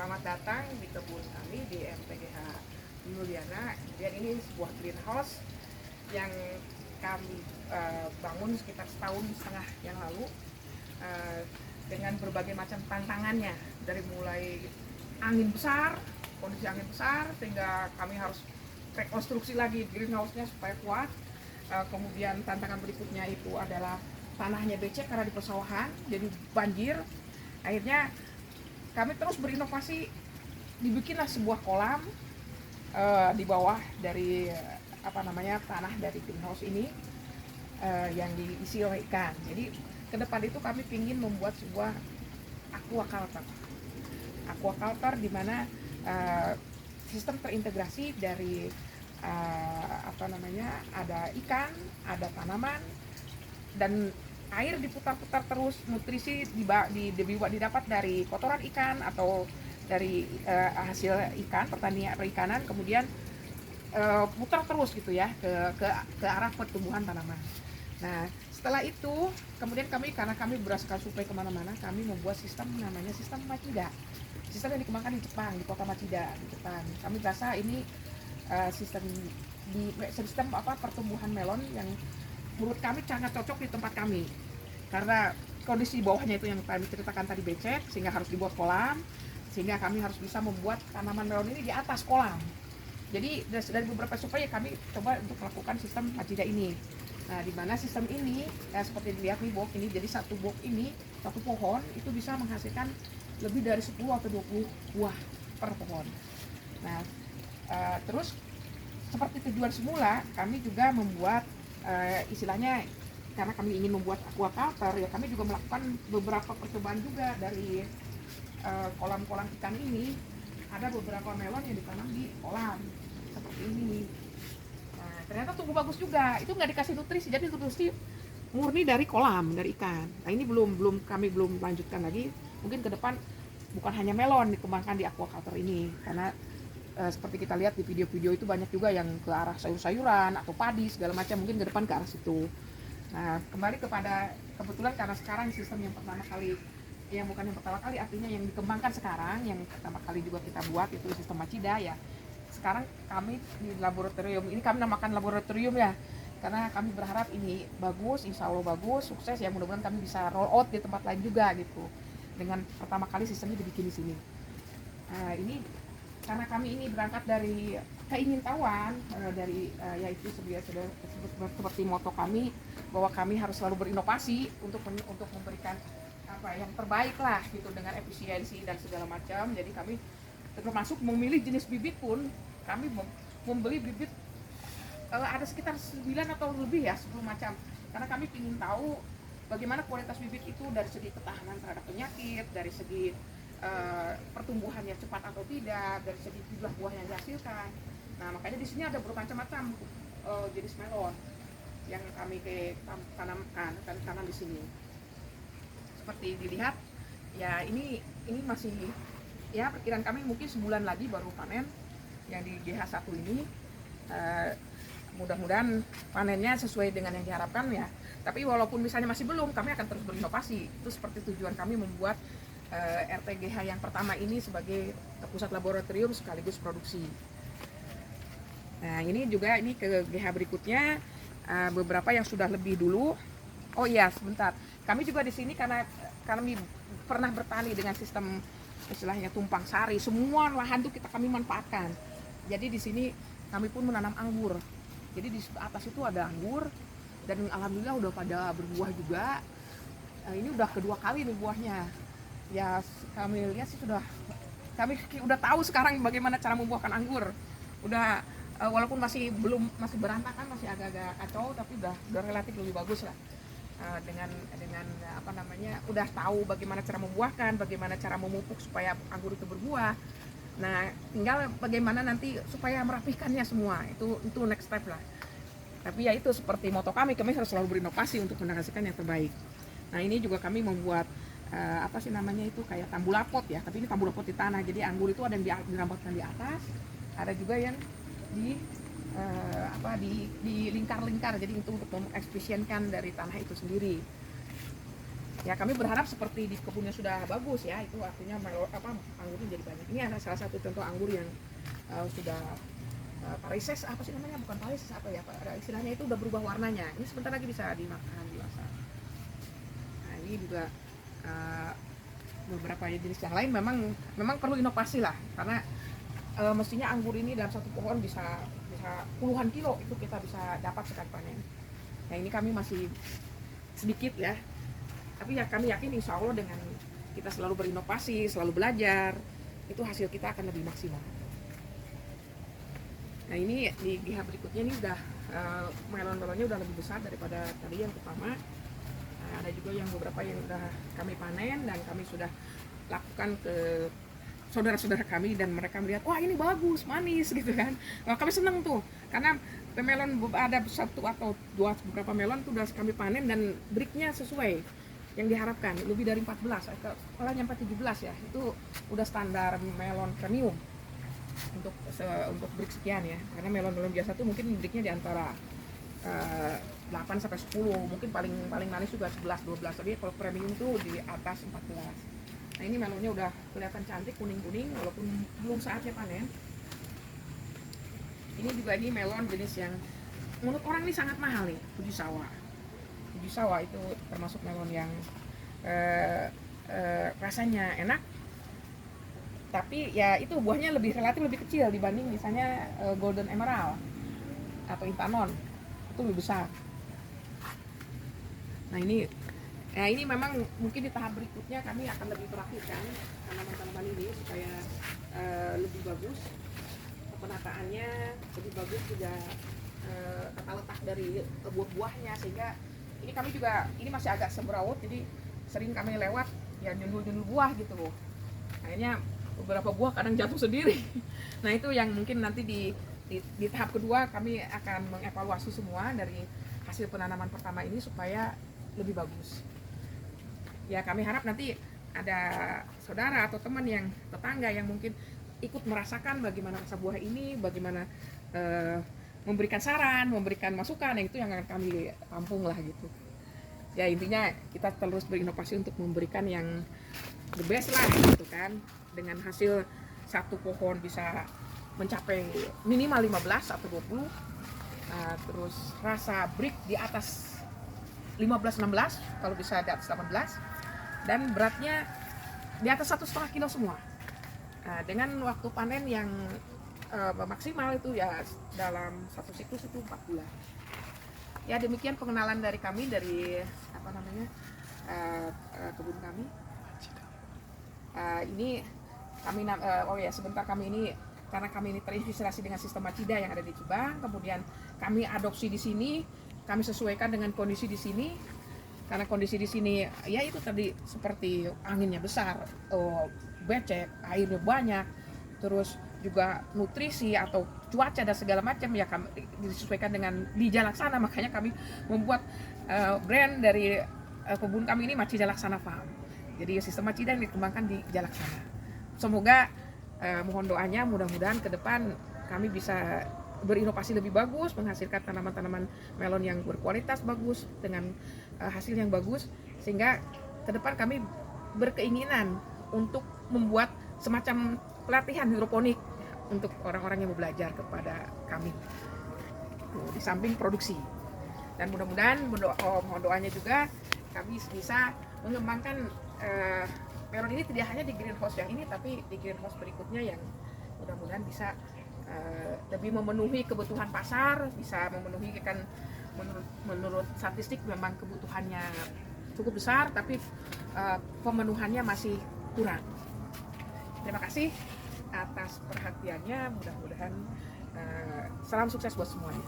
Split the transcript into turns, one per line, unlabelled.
Selamat datang di kebun kami di MPGH Mulyana. Kemudian ini sebuah greenhouse yang kami bangun sekitar setahun setengah yang lalu, dengan berbagai macam tantangannya, dari mulai angin besar, kondisi angin besar sehingga kami harus rekonstruksi lagi greenhouse-nya supaya kuat. Kemudian tantangan berikutnya itu adalah tanahnya becek karena di persawahan, jadi banjir. Akhirnya kami terus berinovasi, dibikinlah sebuah kolam di bawah dari tanah dari greenhouse ini, yang diisi oleh ikan. Jadi ke depan itu kami ingin membuat sebuah aquaculture. Aquaculture di mana sistem terintegrasi dari ada ikan, ada tanaman, dan air diputar-putar terus, nutrisi didapat dari kotoran ikan atau dari hasil ikan, pertanian perikanan, kemudian putar terus gitu ya ke arah pertumbuhan tanaman. Nah, setelah itu kemudian karena kami berdasarkan survei kemana-mana, kami membuat sistem namanya sistem Machida. Sistem yang dikembangkan di Jepang, di kota Machida di Jepang. Kami rasa ini sistem pertumbuhan melon yang menurut kami sangat cocok di tempat kami, karena kondisi bawahnya itu yang kami ceritakan tadi becek, sehingga harus dibuat kolam, sehingga kami harus bisa membuat tanaman melon ini di atas kolam. Jadi dari beberapa survei kami coba untuk melakukan sistem Machida ini. Nah, di mana sistem ini seperti dilihat nih, box ini, jadi satu box ini, satu pohon itu bisa menghasilkan lebih dari 10 atau 20 buah per pohon. Nah, terus seperti tujuan semula, kami juga membuat istilahnya, karena kami ingin membuat aquaculture, ya kami juga melakukan beberapa percobaan juga dari kolam-kolam ikan ini. Ada beberapa melon yang ditanam di kolam seperti ini. Nah, ternyata tumbuh bagus juga. Itu nggak dikasih nutrisi, jadi nutrisi murni dari kolam, dari ikan. Nah, ini kami belum lanjutkan lagi. Mungkin ke depan bukan hanya melon dikembangkan di aquaculture ini, karena seperti kita lihat di video-video itu banyak juga yang ke arah sayur-sayuran atau padi segala macam, mungkin ke depan ke arah situ. Nah, kembali kepada kebetulan karena sekarang sistem yang pertama kali, yang bukan yang pertama kali, artinya yang dikembangkan sekarang, yang pertama kali juga kita buat itu sistem Machida ya. Sekarang kami di laboratorium ini, kami namakan laboratorium ya, karena kami berharap ini bagus, insya Allah bagus, sukses ya, mudah-mudahan kami bisa roll out di tempat lain juga gitu, dengan pertama kali sistemnya dibikin di sini. Nah, ini karena kami ini berangkat dari keingintahuan, yaitu seperti moto kami, bahwa kami harus selalu berinovasi untuk memberikan yang terbaik lah gitu, dengan efisiensi dan segala macam. Jadi kami termasuk memilih jenis bibit pun, kami membeli bibit ada sekitar 9 atau lebih ya, 10 macam, karena kami ingin tahu bagaimana kualitas bibit itu dari segi ketahanan terhadap penyakit, dari segi pertumbuhannya cepat atau tidak, dari segi jumlah buah yang dihasilkan. Nah, makanya di sini ada bermacam-macam jenis melon yang kami tanam di sini. Seperti dilihat ya, ini masih ya, perkiraan kami mungkin sebulan lagi baru panen yang di GH1 ini. Mudah-mudahan panennya sesuai dengan yang diharapkan ya. Tapi walaupun misalnya masih belum, kami akan terus berinovasi. Itu seperti tujuan kami membuat RTGH yang pertama ini sebagai pusat laboratorium sekaligus produksi. Nah, ini ke GH berikutnya, beberapa yang sudah lebih dulu. Oh iya, sebentar. Kami juga di sini karena kami pernah bertani dengan sistem istilahnya tumpang sari. Semua lahan itu kami manfaatkan. Jadi di sini kami pun menanam anggur. Jadi di atas itu ada anggur, dan alhamdulillah udah pada berbuah juga. Ini udah kedua kali nih buahnya. Ya, kami lihat sih kami udah tahu sekarang bagaimana cara membuahkan anggur. Udah walaupun masih berantakan, masih agak-agak kacau, tapi udah relatif lebih bagus lah. Dengan udah tahu bagaimana cara membuahkan, bagaimana cara memupuk supaya anggur itu berbuah. Nah, tinggal bagaimana nanti supaya merapihkannya semua, itu next step lah. Tapi ya itu seperti moto kami harus selalu berinovasi untuk menghasilkan yang terbaik. Nah, ini juga kami membuat kayak tambulapot ya, tapi ini tambulapot di tanah. Jadi anggur itu ada yang dirambutkan di atas, ada juga yang di lingkar-lingkar, jadi itu untuk mengefisienkan dari tanah itu sendiri. Ya kami berharap seperti di kebunnya sudah bagus ya, itu artinya anggurnya jadi banyak. Ini ada salah satu contoh anggur yang sudah parises, apa sih namanya, bukan parises, apa ya, ada istilahnya, itu udah berubah warnanya. Ini sebentar lagi bisa dimakan, dimasak. Nah ini juga beberapa jenis yang lain memang perlu inovasi lah, karena mestinya anggur ini dalam satu pohon bisa puluhan kilo itu kita bisa dapat sekali panen. Nah ini kami masih sedikit ya, tapi ya kami yakin insya Allah dengan kita selalu berinovasi, selalu belajar, itu hasil kita akan lebih maksimal. Nah ini di GH berikutnya ini udah melon-melonnya udah lebih besar daripada tadi yang pertama. Nah, ada juga yang beberapa yang udah kami panen dan kami sudah lakukan ke saudara-saudara kami, dan mereka melihat, wah ini bagus, manis gitu kan. Nah, kami seneng tuh, karena melon ada satu atau dua beberapa melon tuh udah kami panen dan breaknya sesuai yang diharapkan, lebih dari 14, kalau nyampe 17 ya, itu udah standar melon premium untuk break sekian ya, karena melon-melon biasa tuh mungkin breaknya di antara 8 sampai 10, mungkin paling manis juga 11 12, tapi kalau premium tuh di atas 14. Nah ini melonnya udah kelihatan cantik, kuning-kuning walaupun belum saatnya panen. Ini juga ini melon jenis yang menurut orang ini sangat mahal nih, Fujisawa. Fujisawa itu termasuk melon yang rasanya enak, tapi ya itu buahnya relatif lebih kecil dibanding misalnya Golden Emerald atau Intanon, itu lebih besar. Nah ini memang mungkin di tahap berikutnya kami akan lebih perhatikan tanaman-tanaman ini supaya lebih bagus penataannya, lebih bagus juga tata letak dari buah-buahnya, sehingga ini kami juga, ini masih agak semrawut, jadi sering kami lewat ya nyundul-nyundul buah gitu loh, akhirnya beberapa buah kadang jatuh sendiri. Nah itu yang mungkin nanti di tahap kedua kami akan mengevaluasi semua dari hasil penanaman pertama ini supaya lebih bagus. Ya kami harap nanti ada saudara atau teman yang tetangga yang mungkin ikut merasakan bagaimana rasa buah ini, bagaimana memberikan saran, memberikan masukan, yang itu yang akan kami tampung lah gitu. Ya intinya kita terus berinovasi untuk memberikan yang the best lah gitu kan, dengan hasil satu pohon bisa mencapai minimal 15 atau 20, terus rasa break di atas 15-16, kalau bisa di atas 18, dan beratnya di atas 1,5 kilo semua. Nah, dengan waktu panen yang maksimal itu ya dalam satu siklus itu 4 bulan. Ya demikian pengenalan dari kami, dari kebun kami. Ini kami sebentar, kami ini karena kami ini terinspirasi dengan sistem Macida yang ada di Subang, kemudian kami adopsi di sini, kami sesuaikan dengan kondisi di sini. Karena kondisi di sini ya itu tadi seperti anginnya besar, becek, airnya banyak, terus juga nutrisi atau cuaca dan segala macam ya kami disesuaikan dengan di Jalaksana, makanya kami membuat brand dari kebun kami ini Macida Laksana Farm. Jadi sistem Macida yang dikembangkan di Jalaksana. Semoga mohon doanya, mudah-mudahan ke depan kami bisa berinovasi lebih bagus, menghasilkan tanaman-tanaman melon yang berkualitas bagus dengan hasil yang bagus, sehingga ke depan kami berkeinginan untuk membuat semacam pelatihan hidroponik untuk orang-orang yang mau belajar kepada kami di samping produksi. Dan mudah-mudahan mohon doanya juga kami bisa mengembangkan melon ini tidak hanya di greenhouse yang ini, tapi di greenhouse berikutnya yang mudah-mudahan bisa lebih memenuhi kebutuhan pasar, bisa memenuhi kan, menurut statistik memang kebutuhannya cukup besar, tapi pemenuhannya masih kurang. Terima kasih atas perhatiannya, mudah-mudahan salam sukses buat semuanya.